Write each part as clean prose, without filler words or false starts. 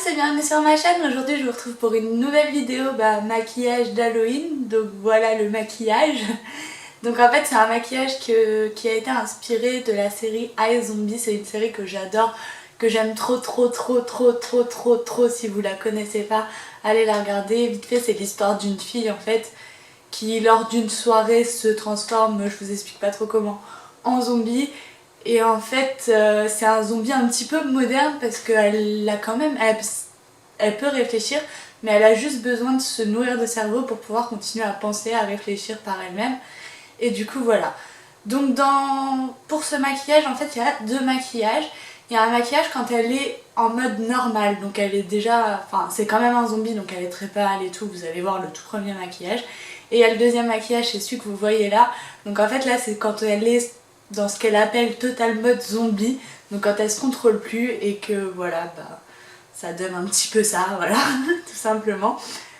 tous et bienvenue sur ma chaîne. Aujourd'hui je vous retrouve pour une nouvelle vidéo maquillage d'Halloween. Donc voilà le maquillage. Donc en fait c'est un maquillage qui a été inspiré de la série iZombie. C'est une série que j'adore, que j'aime trop. Si vous la connaissez pas, allez la regarder. Vite fait, c'est l'histoire d'une fille en fait qui lors d'une soirée se transforme, je vous explique pas trop comment, en zombie. Et en fait c'est un zombie un petit peu moderne parce qu'elle a quand même, elle peut réfléchir, mais elle a juste besoin de se nourrir de cerveau pour pouvoir continuer à penser, à réfléchir par elle-même. Et du coup voilà. Donc pour ce maquillage en fait il y a deux maquillages. Il y a un maquillage quand elle est en mode normal, donc elle est déjà, enfin c'est quand même un zombie donc elle est très pâle et tout, vous allez voir le tout premier maquillage. Et il y a le deuxième maquillage, c'est celui que vous voyez là. Donc en fait là c'est quand elle est dans ce qu'elle appelle total mode zombie, donc quand elle se contrôle plus et que voilà ça donne un petit peu ça, voilà, tout simplement.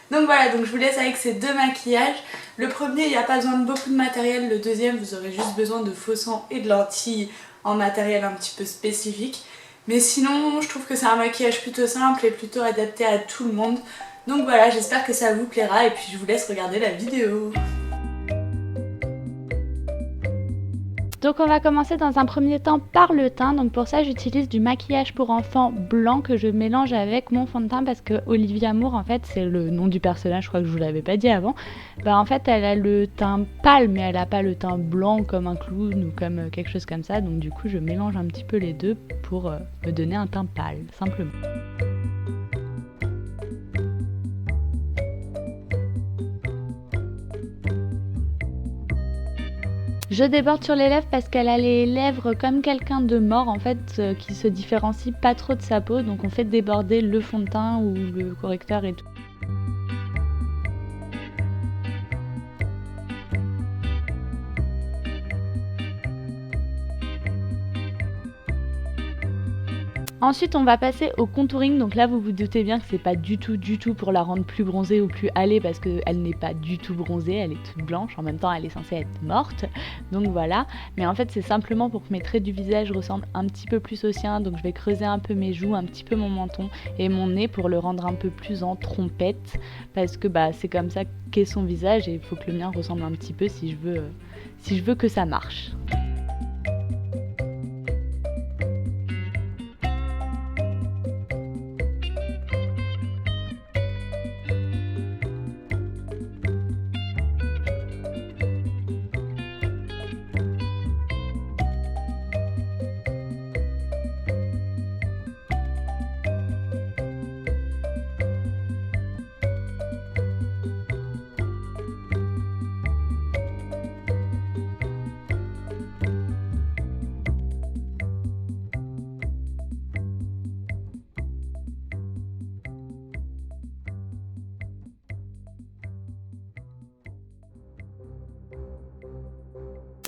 Donc voilà, donc je vous laisse avec ces deux maquillages. Le premier il n'y a pas besoin de beaucoup de matériel, le deuxième vous aurez juste besoin de faux sang et de lentilles en matériel un petit peu spécifique. Mais sinon je trouve que c'est un maquillage plutôt simple et plutôt adapté à tout le monde. Donc voilà, j'espère que ça vous plaira et puis je vous laisse regarder la vidéo. Donc on va commencer dans un premier temps par le teint. Donc pour ça j'utilise du maquillage pour enfants blanc que je mélange avec mon fond de teint parce que Olivia Moore en fait c'est le nom du personnage, je crois que je vous l'avais pas dit avant. En fait elle a le teint pâle mais elle a pas le teint blanc comme un clown ou comme quelque chose comme ça. Donc du coup je mélange un petit peu les deux pour me donner un teint pâle simplement. Je déborde sur les lèvres parce qu'elle a les lèvres comme quelqu'un de mort en fait qui se différencie pas trop de sa peau, donc on fait déborder le fond de teint ou le correcteur et tout. Ensuite on va passer au contouring, donc là vous vous doutez bien que c'est pas du tout pour la rendre plus bronzée ou plus hâlée parce qu'elle n'est pas du tout bronzée, elle est toute blanche, en même temps elle est censée être morte, donc voilà. Mais en fait c'est simplement pour que mes traits du visage ressemblent un petit peu plus aux siens, donc je vais creuser un peu mes joues, un petit peu mon menton et mon nez pour le rendre un peu plus en trompette parce que c'est comme ça qu'est son visage et il faut que le mien ressemble un petit peu si je veux que ça marche.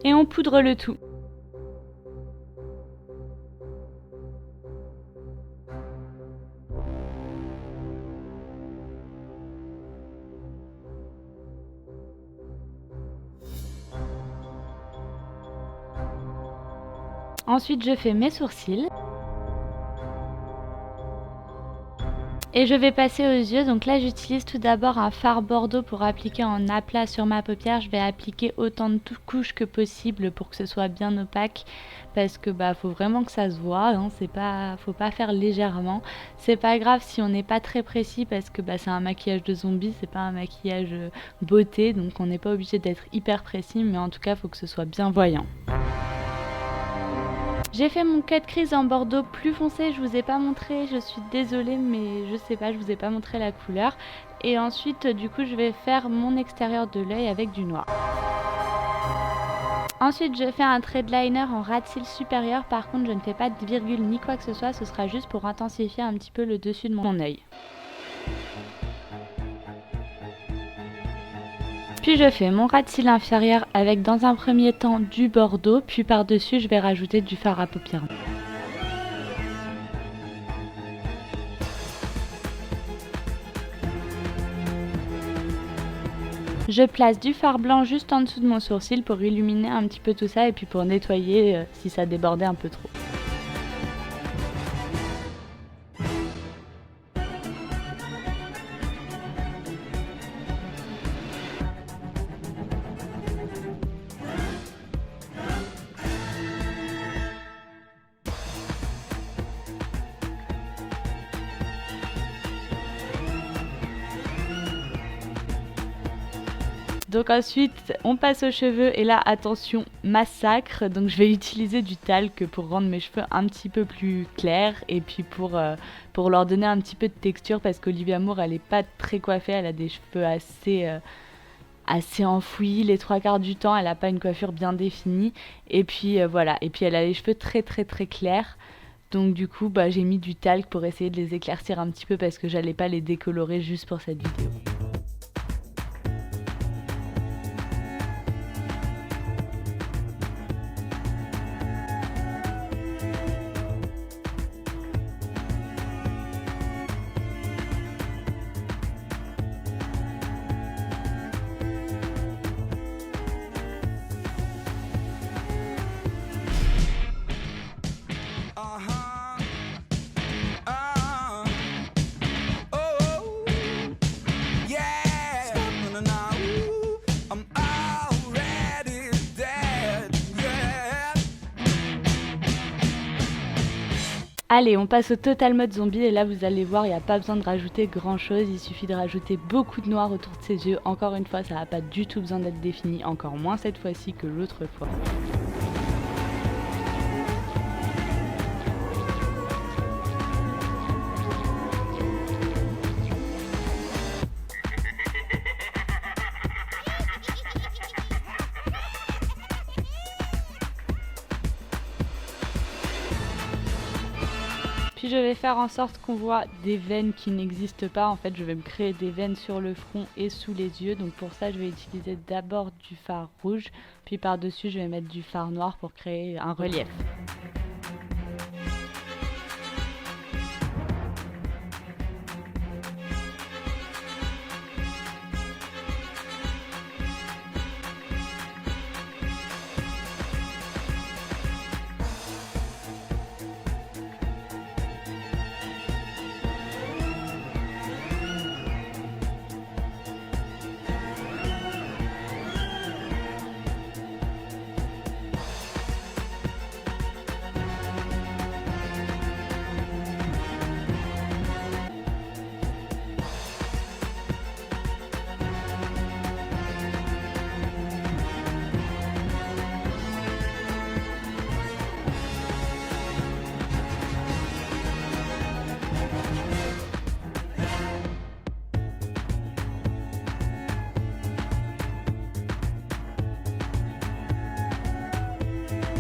Et on poudre le tout. Ensuite je fais mes sourcils. Et je vais passer aux yeux, donc là j'utilise tout d'abord un fard bordeaux pour appliquer en aplat sur ma paupière. Je vais appliquer autant de couches que possible pour que ce soit bien opaque parce que faut vraiment que ça se voit, hein. Faut pas faire légèrement. C'est pas grave si on n'est pas très précis parce que c'est un maquillage de zombie, c'est pas un maquillage beauté, donc on n'est pas obligé d'être hyper précis, mais en tout cas faut que ce soit bien voyant. J'ai fait mon cut crease en bordeaux plus foncé, je vous ai pas montré, je suis désolée mais je sais pas, je vous ai pas montré la couleur. Et ensuite du coup je vais faire mon extérieur de l'œil avec du noir. Ensuite je fais un trait de liner en ras de cils supérieur, par contre je ne fais pas de virgule ni quoi que ce soit, ce sera juste pour intensifier un petit peu le dessus de mon œil. Puis je fais mon ras de cils inférieur avec dans un premier temps du bordeaux, puis par-dessus je vais rajouter du fard à paupières. Je place du fard blanc juste en dessous de mon sourcil pour illuminer un petit peu tout ça et puis pour nettoyer si ça débordait un peu trop. Donc ensuite on passe aux cheveux et là attention massacre, donc je vais utiliser du talc pour rendre mes cheveux un petit peu plus clairs et puis pour leur donner un petit peu de texture parce qu'Olivia Moore elle est pas très coiffée, elle a des cheveux assez enfouis les 3/4 du temps, elle a pas une coiffure bien définie et puis voilà, et puis elle a les cheveux très très très clairs. Donc du coup j'ai mis du talc pour essayer de les éclaircir un petit peu parce que j'allais pas les décolorer juste pour cette vidéo. Allez, on passe au total mode zombie et là vous allez voir, il n'y a pas besoin de rajouter grand chose, il suffit de rajouter beaucoup de noir autour de ses yeux. Encore une fois, ça n'a pas du tout besoin d'être défini, encore moins cette fois-ci que l'autre fois. Puis je vais faire en sorte qu'on voit des veines qui n'existent pas. En fait, je vais me créer des veines sur le front et sous les yeux. Donc pour ça, je vais utiliser d'abord du fard rouge. Puis par-dessus, je vais mettre du fard noir pour créer un relief.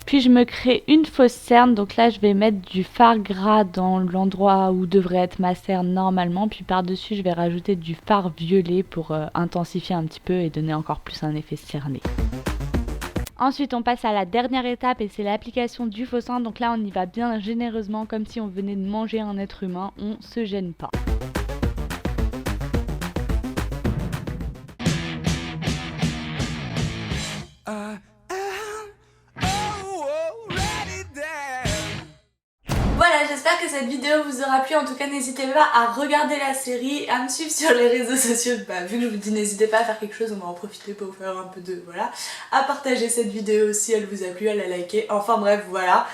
Puis je me crée une fausse cerne, donc là je vais mettre du fard gras dans l'endroit où devrait être ma cerne normalement, puis par-dessus je vais rajouter du fard violet pour intensifier un petit peu et donner encore plus un effet cerné. Ensuite on passe à la dernière étape et c'est l'application du faux sang, donc là on y va bien généreusement comme si on venait de manger un être humain, on se gêne pas. Voilà, j'espère que cette vidéo vous aura plu. En tout cas, n'hésitez pas à regarder la série, à me suivre sur les réseaux sociaux. Vu que je vous dis n'hésitez pas à faire quelque chose, on va en profiter pour vous faire un peu de... Voilà. À partager cette vidéo si elle vous a plu, à la liker. Enfin bref, voilà.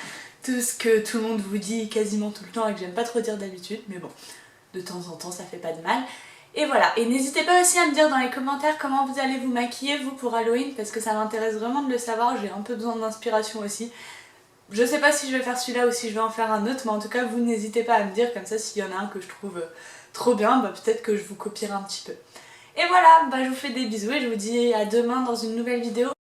Tout ce que tout le monde vous dit quasiment tout le temps et que j'aime pas trop dire d'habitude. Mais bon, de temps en temps, ça fait pas de mal. Et voilà, et n'hésitez pas aussi à me dire dans les commentaires comment vous allez vous maquiller vous pour Halloween, parce que ça m'intéresse vraiment de le savoir, j'ai un peu besoin d'inspiration aussi. Je sais pas si je vais faire celui-là ou si je vais en faire un autre, mais en tout cas vous n'hésitez pas à me dire, comme ça s'il y en a un que je trouve trop bien, peut-être que je vous copierai un petit peu. Et voilà, je vous fais des bisous et je vous dis à demain dans une nouvelle vidéo